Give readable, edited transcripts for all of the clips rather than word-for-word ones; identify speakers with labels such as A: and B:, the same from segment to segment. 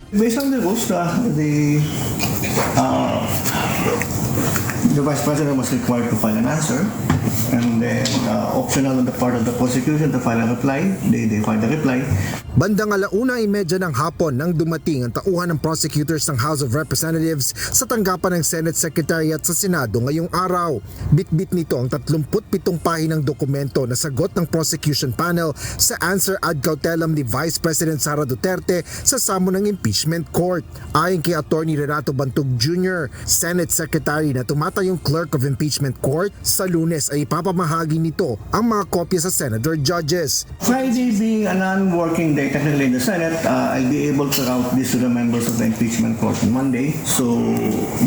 A: Based on the rules, the Vice President was required to file an answer, and then optional on the part of the prosecution to file a reply. They filed a reply.
B: Bandang 1:30 ng hapon nang dumating ang tauhan ng prosecutors ng House of Representatives sa tanggapan ng Senate Secretariat sa Senado ngayong araw. Bitbit nito ang 37 pahinang dokumento na sagot ng prosecution panel sa answer ad cautelam ni Vice President Sara Duterte sa samon ng impeachment court. Ayon kay Attorney Renato Bantug Jr., Senate Secretary na tumatayong Clerk of Impeachment Court, sa Lunes ay ipapamahagi nito ang mga kopya sa Senator Judges.
A: Friday being a non-working day technically in the Senate, I'll be able to route this to the members of the impeachment court on Monday. So,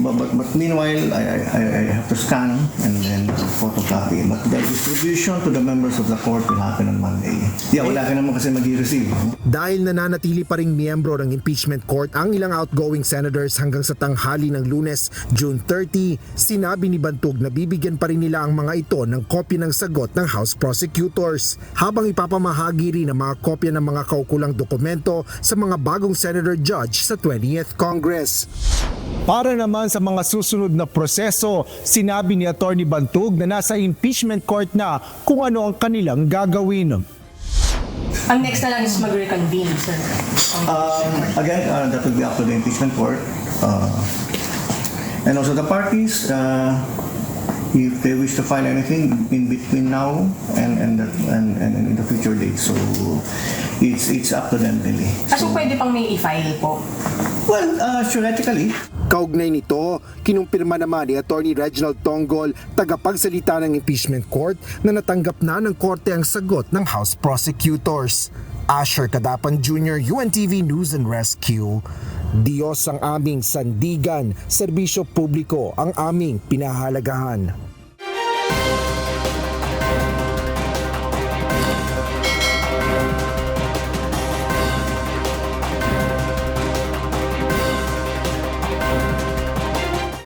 A: but meanwhile, I have to scan and then photocopy. But the distribution to the members of the court will happen on Monday. Yeah, wala ka naman kasi mag-receive.
B: Dahil nananatili pa ring miyembro ng impeachment court ang ilang outgoing senators hanggang sa tanghali ng Lunes, June 30, sinabi ni Bantug na bibigyan pa rin nila ang mga ito ng kopya ng sagot ng House prosecutors, habang ipapamahagi rin ang mga kopya ng mga kaukulang dokumento sa mga bagong senator judge sa 20th Congress.
C: Para naman sa mga susunod na proseso, sinabi ni Attorney Bantug na nasa impeachment court na kung ano ang kanilang gagawin.
D: Ang next na lang is mag-reconvene, sir.
A: Again, that will be up to the impeachment court. And also the parties, if they wish to file anything in between now and in the future dates. So it's up to them really.
D: So pwede pang may i-file po?
A: Well, theoretically.
B: Kaugnay nito, kinumpirma naman ni Attorney Reginald Tonggol, tagapagsalita ng impeachment court, na natanggap na ng korte ang sagot ng House prosecutors. Asher Cadapan Jr., UNTV News and Rescue. Diyos ang aming sandigan, serbisyo publiko ang aming pinahalagahan.